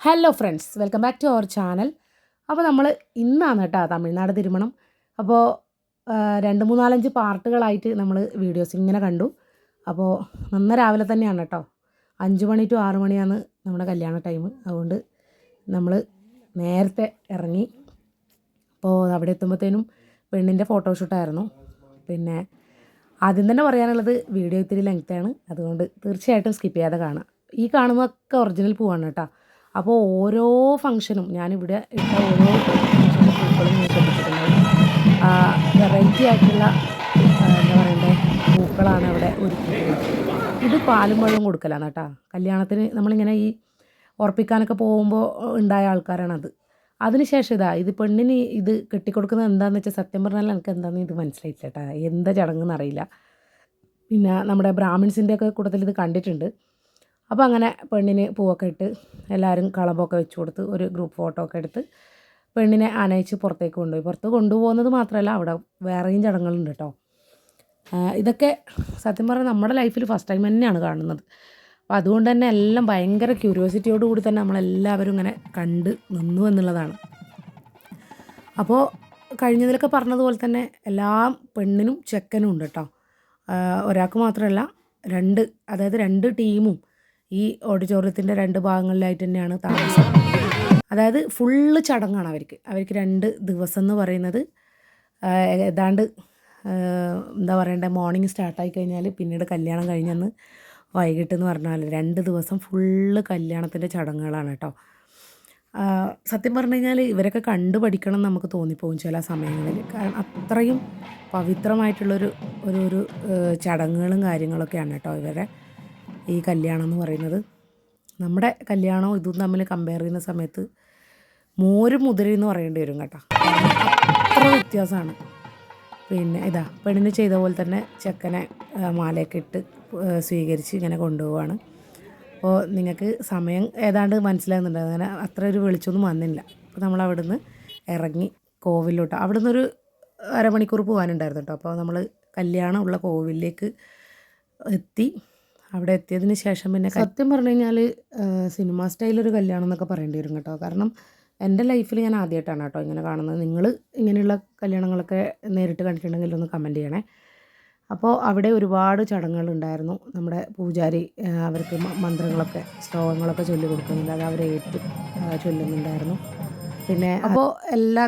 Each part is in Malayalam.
Hello friends, welcome back to our channel. അപ്പോൾ നമ്മൾ ഇന്നാണ് കേട്ടോ തമിഴ്നാട് തിരുമണം. അപ്പോൾ 2, 3, 4, 5 പാർട്ടുകളായിട്ട് നമ്മൾ വീഡിയോസ് ഇങ്ങനെ കണ്ടു. അപ്പോൾ നന്ന രാവിലെ തന്നെയാണ് കേട്ടോ, 5 മണി ടു 6 മണിയാണ് നമ്മുടെ കല്യാണ ടൈം. അതുകൊണ്ട് നമ്മൾ നേരത്തെ ഇറങ്ങി. അപ്പോൾ അവിടെ എത്തുമ്പോഴത്തേനും പെണ്ണിൻ്റെ ഫോട്ടോഷൂട്ടായിരുന്നു. പിന്നെ ആദ്യം തന്നെ പറയാനുള്ളത്, വീഡിയോ ഇത്തിരി ലെങ്ത്താണ്, അതുകൊണ്ട് തീർച്ചയായിട്ടും സ്കിപ്പ് ചെയ്യാതെ കാണാം. ഈ കാണുന്നതൊക്കെ ഒറിജിനൽ പൂവാണ് കേട്ടോ. അപ്പോൾ ഓരോ ഫംഗ്ഷനും ഞാനിവിടെ ഇട്ട ഓരോ ഫംഗ്ഷനും പൂക്കളും ഞാൻ ശ്രദ്ധിച്ചിട്ടുണ്ടാവും. വെറൈറ്റി ആയിട്ടുള്ള എന്താ പറയണ്ടേ പൂക്കളാണ് അവിടെ ഒരുക്കിയിട്ടുള്ളത്. ഇത് പാലും വെള്ളവും കൊടുക്കലാണ് കേട്ടോ. കല്യാണത്തിന് നമ്മളിങ്ങനെ ഈ ഉറപ്പിക്കാനൊക്കെ പോകുമ്പോൾ ഉണ്ടായ ആൾക്കാരാണത്. അതിനുശേഷം ഇത് പെണ്ണിന് ഇത് കെട്ടിക്കൊടുക്കുന്നത് എന്താണെന്ന് വെച്ചാൽ, സത്യം പറഞ്ഞാൽ എനിക്ക് എന്താണെന്ന് ഇത് മനസ്സിലായില്ല കേട്ടോ. എന്താ ചടങ്ങെന്ന് അറിയില്ല. പിന്നെ നമ്മുടെ ബ്രാഹ്മിൻസിൻ്റെയൊക്കെ കൂട്ടത്തിൽ ഇത് കണ്ടിട്ടുണ്ട്. അപ്പോൾ അങ്ങനെ പെണ്ണിന് പൂവൊക്കെ ഇട്ട് എല്ലാവരും കളമ്പൊക്കെ വെച്ച് കൊടുത്ത് ഒരു ഗ്രൂപ്പ് ഫോട്ടോ ഒക്കെ എടുത്ത് പെണ്ണിനെ അനയിച്ച് പുറത്തേക്ക് കൊണ്ടുപോയി. പുറത്ത് കൊണ്ടുപോകുന്നത് മാത്രമല്ല, അവിടെ വേറെയും ചടങ്ങുകളുണ്ട് കേട്ടോ. ഇതൊക്കെ സത്യം പറഞ്ഞാൽ നമ്മുടെ ലൈഫിൽ ഫസ്റ്റ് ടൈം തന്നെയാണ് കാണുന്നത്. അപ്പോൾ അതുകൊണ്ട് തന്നെ എല്ലാം ഭയങ്കര ക്യൂരിയോസിറ്റിയോട് കൂടി തന്നെ നമ്മളെല്ലാവരും ഇങ്ങനെ കണ്ട് നിന്നു എന്നുള്ളതാണ്. അപ്പോൾ കഴിഞ്ഞതിലൊക്കെ പറഞ്ഞതുപോലെ തന്നെ എല്ലാം പെണ്ണിനും ചെക്കനും ഉണ്ട് കേട്ടോ. ഒരാൾക്ക് മാത്രമല്ല, രണ്ട് ടീമും ഈ ഓഡിറ്റോറിയത്തിൻ്റെ 2 ഭാഗങ്ങളിലായിട്ട് തന്നെയാണ് താമസം. അതായത് ഫുള്ള് ചടങ്ങാണ് അവർക്ക് 2 ദിവസം എന്ന് പറയുന്നത്. ഏതാണ്ട് എന്താ പറയണ്ടേ, മോർണിംഗ് സ്റ്റാർട്ടായി കഴിഞ്ഞാൽ പിന്നീട് കല്യാണം കഴിഞ്ഞന്ന് വൈകിട്ടെന്ന് പറഞ്ഞാൽ 2 ദിവസം ഫുള്ള് കല്യാണത്തിൻ്റെ ചടങ്ങുകളാണ് കേട്ടോ. സത്യം പറഞ്ഞു കഴിഞ്ഞാൽ ഇവരൊക്കെ കണ്ടു പഠിക്കണം എന്ന് നമുക്ക് തോന്നിപ്പോകും ചില സമയങ്ങളിൽ. കാരണം അത്രയും പവിത്രമായിട്ടുള്ളൊരു ഒരു ചടങ്ങുകളും കാര്യങ്ങളൊക്കെയാണ് കേട്ടോ ഇവരെ ഈ കല്യാണം എന്ന് പറയുന്നത്. നമ്മുടെ കല്യാണവും ഇതും തമ്മിൽ കമ്പയർ ചെയ്യുന്ന സമയത്ത് മോരും മുതിര എന്ന് പറയേണ്ടി വരും കേട്ടോ. അത്ര വ്യത്യാസമാണ്. പിന്നെ പെണ്ണിന് ചെയ്ത പോലെ തന്നെ ചെക്കനെ മാലയൊക്കെ ഇട്ട് സ്വീകരിച്ച് ഇങ്ങനെ കൊണ്ടുപോവാണ്. അപ്പോൾ നിങ്ങൾക്ക് സമയം ഏതാണ്ട് മനസ്സിലാകുന്നുണ്ട്. അങ്ങനെ അത്ര ഒരു വെളിച്ചമൊന്നും വന്നില്ല. അപ്പോൾ നമ്മൾ അവിടുന്ന് ഇറങ്ങി കോവിലോട്ട്. അവിടുന്ന് ഒരു അരമണിക്കൂർ പോകാനുണ്ടായിരുന്നു കേട്ടോ. അപ്പോൾ നമ്മൾ കല്യാണമുള്ള കോവിലേക്ക് എത്തി. അവിടെ എത്തിയതിന് ശേഷം പിന്നെ സത്യം പറഞ്ഞു കഴിഞ്ഞാൽ സിനിമ സ്റ്റൈലൊരു കല്യാണം എന്നൊക്കെ പറയേണ്ടി വരും കേട്ടോ. കാരണം എൻ്റെ ലൈഫിൽ ഞാൻ ആദ്യമായിട്ടാണ് കേട്ടോ ഇങ്ങനെ കാണുന്നത്. നിങ്ങൾ ഇങ്ങനെയുള്ള കല്യാണങ്ങളൊക്കെ നേരിട്ട് കണ്ടിട്ടുണ്ടെങ്കിൽ ഒന്ന് കമൻറ്റ് ചെയ്യണേ. അപ്പോൾ അവിടെ ഒരുപാട് ചടങ്ങുകളുണ്ടായിരുന്നു. നമ്മുടെ പൂജാരി അവർക്ക് മന്ത്രങ്ങളൊക്കെ ശ്ലോകങ്ങളൊക്കെ ചൊല്ലി കൊടുക്കുന്നുണ്ട്. അത് അവർ ചൊല്ലുന്നുണ്ടായിരുന്നു. പിന്നെ അപ്പോൾ എല്ലാ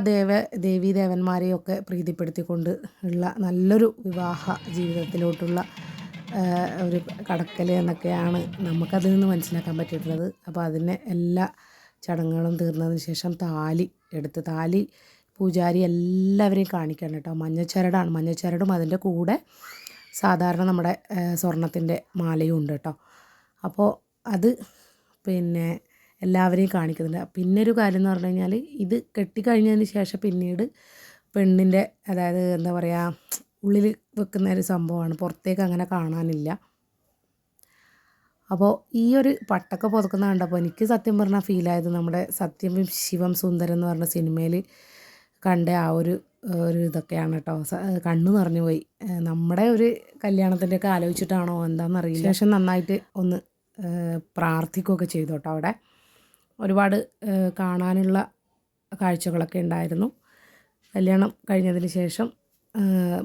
ദേവീ ദേവന്മാരെയും ഒക്കെ പ്രീതിപ്പെടുത്തിക്കൊണ്ട് ഉള്ള നല്ലൊരു വിവാഹ ജീവിതത്തിലോട്ടുള്ള ഒരു കടക്കൽ എന്നൊക്കെയാണ് നമുക്കതിൽ നിന്ന് മനസ്സിലാക്കാൻ പറ്റിയിട്ടുള്ളത്. അപ്പോൾ അതിനെ എല്ലാ ചടങ്ങുകളും തീർന്നതിന് ശേഷം താലി പൂജാരി എല്ലാവരെയും കാണിക്കണം കേട്ടോ. മഞ്ഞച്ചരടും അതിൻ്റെ കൂടെ സാധാരണ നമ്മുടെ സ്വർണത്തിൻ്റെ മാലയും ഉണ്ട് കേട്ടോ. അപ്പോൾ അത് പിന്നെ എല്ലാവരെയും കാണിക്കുന്നുണ്ട്. പിന്നെ ഒരു കാര്യം എന്ന് പറഞ്ഞു കഴിഞ്ഞാൽ, ഇത് കെട്ടിക്കഴിഞ്ഞതിന് ശേഷം പിന്നീട് പെണ്ണിൻ്റെ, അതായത് എന്താ പറയുക, ഉള്ളിൽ വെക്കുന്ന ഒരു സംഭവമാണ്. പുറത്തേക്ക് അങ്ങനെ കാണാനില്ല. അപ്പോൾ ഈ ഒരു പട്ടൊക്കെ പുതക്കുന്ന കണ്ടപ്പോൾ എനിക്ക് സത്യം പറഞ്ഞാൽ ഫീലായത് നമ്മുടെ സത്യം ശിവം സുന്ദരം എന്ന് പറഞ്ഞ സിനിമയിൽ കണ്ട ആ ഒരു ഇതൊക്കെയാണ് കേട്ടോ. കണ്ണു നിറഞ്ഞു പോയി. നമ്മുടെ ഒരു കല്യാണത്തിൻ്റെയൊക്കെ ആലോചിച്ചിട്ടാണോ എന്താണെന്നറിയില്ല. ശേഷം നന്നായിട്ട് ഒന്ന് പ്രാർത്ഥിക്കുകയൊക്കെ ചെയ്തു കേട്ടോ. അവിടെ ഒരുപാട് കാണാനുള്ള കാഴ്ചകളൊക്കെ ഉണ്ടായിരുന്നു. കല്യാണം കഴിഞ്ഞതിന് ശേഷം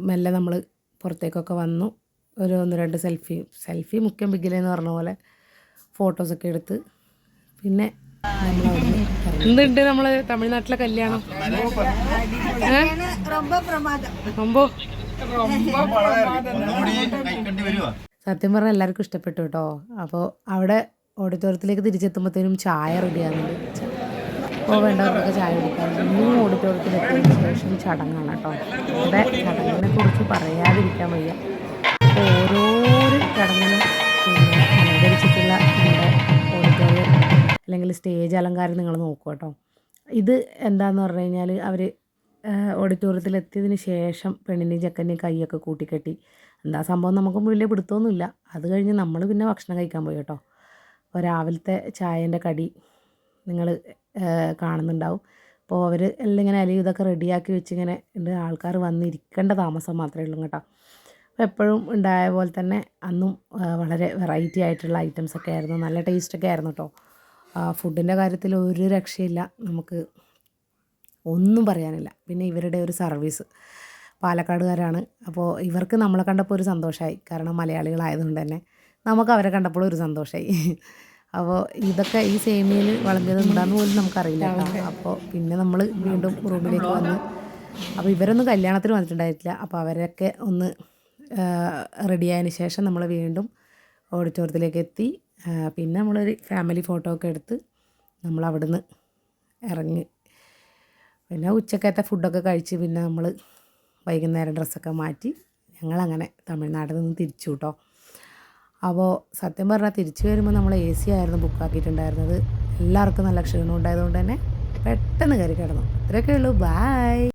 മെല്ലെ നമ്മൾ പുറത്തേക്കൊക്കെ വന്നു. 1-2 സെൽഫി മുഖ്യം ബിഗിലെന്ന് പറഞ്ഞ പോലെ ഫോട്ടോസൊക്കെ എടുത്ത് പിന്നെ എന്തുണ്ട് നമ്മൾ തമിഴ്നാട്ടിലെ കല്യാണം? സത്യം പറഞ്ഞാൽ എല്ലാവർക്കും ഇഷ്ടപ്പെട്ടു കേട്ടോ. അപ്പോൾ അവിടെ ഓഡിറ്റോറിയത്തിലേക്ക് തിരിച്ചെത്തുമ്പോഴത്തേനും ചായ റെഡിയാകുന്നുണ്ട്. അപ്പോൾ വേണ്ടവർക്കൊക്കെ ചായ കുടിക്കാൻ ഇനിയും ഓഡിറ്റോറിയത്തിലെത്തിയതിന് ശേഷം ചടങ്ങാണ് കേട്ടോ. ഇവിടെ ചടങ്ങിനെ കുറിച്ച് പറയാതിരിക്കാൻ വയ്യ. അപ്പോൾ ഓരോരോ ചടങ്ങിനും പിന്നെ അലങ്കരിച്ചിട്ടുള്ള നമ്മുടെ ഓഡിറ്റോറിയം അല്ലെങ്കിൽ സ്റ്റേജ് അലങ്കാരം നിങ്ങൾ നോക്കുക കേട്ടോ. ഇത് എന്താണെന്ന് പറഞ്ഞു കഴിഞ്ഞാൽ, അവർ ഓഡിറ്റോറിയത്തിലെത്തിയതിന് ശേഷം പെണ്ണിൻ്റെയും ചെക്കൻ്റെയും കൈയൊക്കെ കൂട്ടിക്കെട്ടി. എന്താ സംഭവം നമുക്ക് വലിയ പിടുത്തമൊന്നുമില്ല. അത് കഴിഞ്ഞ് നമ്മൾ പിന്നെ ഭക്ഷണം കഴിക്കാൻ പോയി കേട്ടോ. അപ്പോൾ രാവിലത്തെ ചായേൻ്റെ കടി നിങ്ങൾ കാണുന്നുണ്ടാവും. അപ്പോൾ അവർ എല്ലാം ഇങ്ങനെ ഇലയും ഇതൊക്കെ റെഡിയാക്കി വെച്ച് ഇങ്ങനെ ഉണ്ട്. ആൾക്കാർ വന്നിരിക്കേണ്ട താമസം മാത്രമേ ഉള്ളൂ കേട്ടോ. അപ്പോൾ എപ്പോഴും ഉണ്ടായ പോലെ തന്നെ അന്നും വളരെ വെറൈറ്റി ആയിട്ടുള്ള ഐറ്റംസൊക്കെ ആയിരുന്നു. നല്ല ടേസ്റ്റൊക്കെ ആയിരുന്നു കേട്ടോ. ഫുഡിൻ്റെ കാര്യത്തിൽ ഒരു രക്ഷയില്ല, നമുക്ക് ഒന്നും പറയാനില്ല. പിന്നെ ഇവരുടെ ഒരു സർവീസ്, പാലക്കാടുകാരാണ്. അപ്പോൾ ഇവർക്ക് നമ്മളെ കണ്ടപ്പോൾ ഒരു സന്തോഷമായി, കാരണം മലയാളികളായതുകൊണ്ട് തന്നെ നമുക്ക് അവരെ കണ്ടപ്പോൾ ഒരു സന്തോഷമായി. അപ്പോൾ ഇതൊക്കെ ഈ സേമിയയിൽ വിളമ്പിയത് എന്താണെന്ന് പോലും നമുക്കറിയില്ല കേട്ടോ. അപ്പോൾ പിന്നെ നമ്മൾ വീണ്ടും റൂമിലേക്ക് വന്ന്, അപ്പോൾ ഇവരൊന്നും കല്യാണത്തിന് വന്നിട്ടുണ്ടായിട്ടില്ല. അപ്പോൾ അവരൊക്കെ ഒന്ന് റെഡിയായതിന് ശേഷം നമ്മൾ വീണ്ടും ഓഡിറ്റോറിയത്തിലേക്ക് എത്തി. പിന്നെ നമ്മളൊരു ഫാമിലി ഫോട്ടോ ഒക്കെ എടുത്ത് നമ്മൾ അവിടുന്ന് ഇറങ്ങി. പിന്നെ ഉച്ചക്കത്തെ ഫുഡൊക്കെ കഴിച്ച് പിന്നെ നമ്മൾ വൈകുന്നേരം ഡ്രസ്സൊക്കെ മാറ്റി ഞങ്ങളങ്ങനെ തമിഴ്നാട്ടിൽ നിന്ന് തിരിച്ചു കേട്ടോ. അപ്പോൾ സത്യം പറഞ്ഞാൽ തിരിച്ചു വരുമ്പോൾ നമ്മൾ AC ആയിരുന്നു ബുക്കാക്കിയിട്ടുണ്ടായിരുന്നത്. എല്ലാവർക്കും നല്ല ക്ഷീണം ഉണ്ടായതുകൊണ്ട് തന്നെ പെട്ടെന്ന് കയറി കിടന്നു. അത്രയൊക്കെ ഉള്ളൂ. ബായ്.